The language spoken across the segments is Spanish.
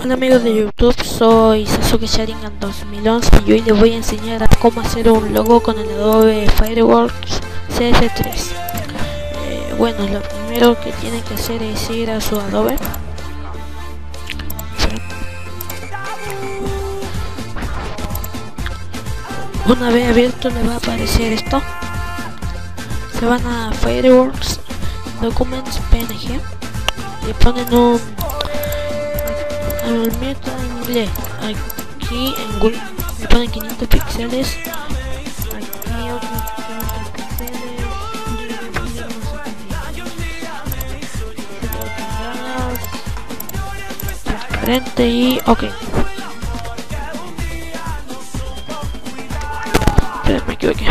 Hola amigos de YouTube, soy Sasuke Sharingan 2011 y hoy les voy a enseñar a cómo hacer un logo con el Adobe Fireworks CS3. Bueno, lo primero que tienen que hacer es ir a su Adobe. Una vez abierto les va a aparecer esto. Se van a Fireworks, Documents, PNG y ponen un el mío está en inglés. Aquí en Google me ponen 500 píxeles. Aquí otros 500 píxeles. Transparente y ok. Espera, me equivoqué.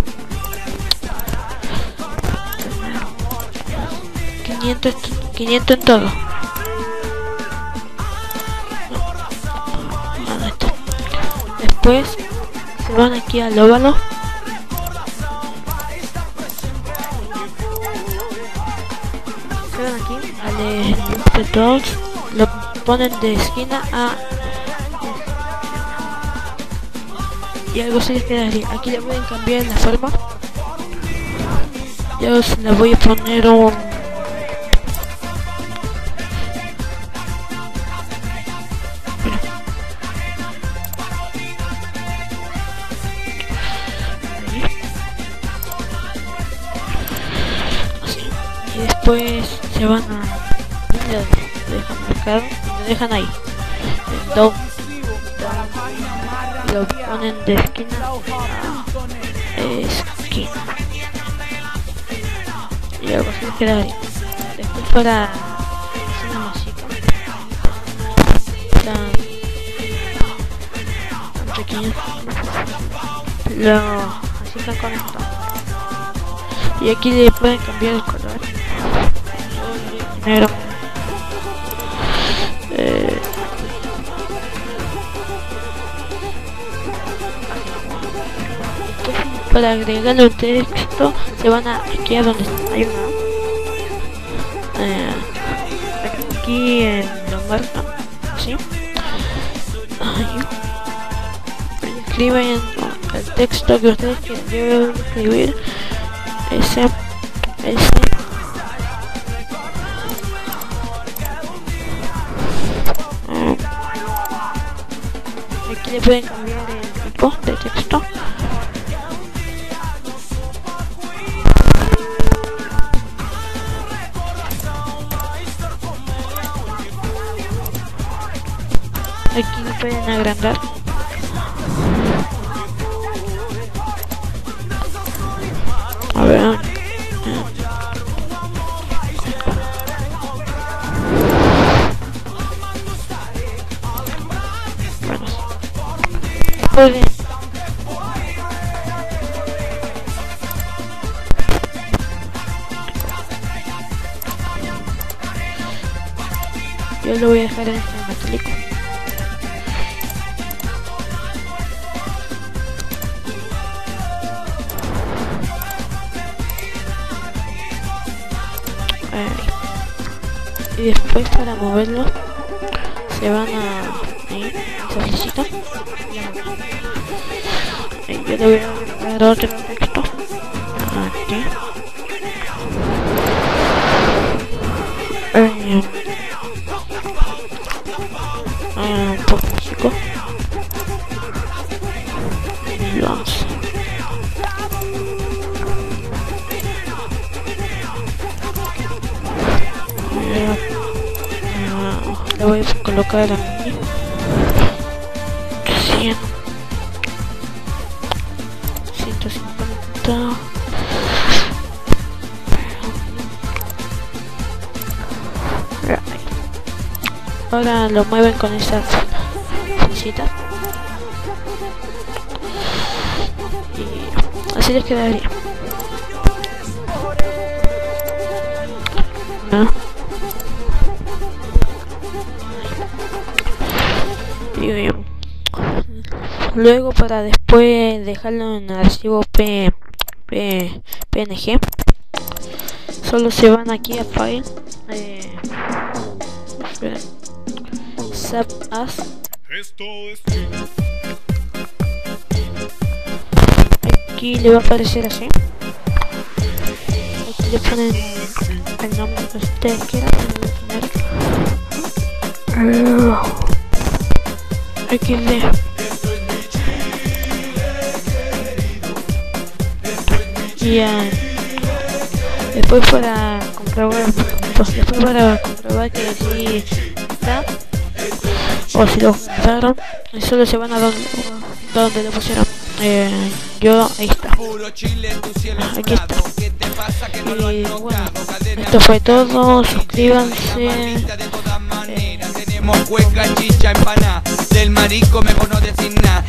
500 en todo. Después se van aquí al óvalo. Se van aquí al Tools, lo ponen de esquina a y algo se les quedaría. Aquí le pueden cambiar la forma. Yo se le voy a poner un y después se van a dejan marcado, lo dejan ahí down, y lo ponen de esquina a esquina y algo así quedaría. Después para hacer una música tan pequeño lo así con esto y aquí le pueden cambiar el color. Primero para agregarle un texto se van a aquí a donde hay una aquí en lo marcan ¿sí? Escriben el texto que ustedes deben escribir ese aquí le pueden cambiar el tipo de texto. Aquí le pueden agrandar. A ver. Bueno. Pueden. Yo lo voy a dejar en este metálico. Y después para moverlo se van a ahí, esa flechita. Yo le voy a agregar otro texto aquí. Un poco chico. Y vamos. Le voy a colocar aquí 150. Ahora lo mueven con esa flechita y así les quedaría. ¿No? Y luego para después dejarlo en el archivo PNG solo se van aquí a File, WhatsApp as. Aquí le va a aparecer así. Aquí le ponen el nombre que ustedes quieran. Aquí le y después para comprobar que sí está o si lo compraron, solo se van a donde lo pusieron. Yo ahí está, aquí está. Y bueno, esto fue todo. Suscríbanse. Tenemos cueca, chicha, empanada. Del marico mejor no decir nada.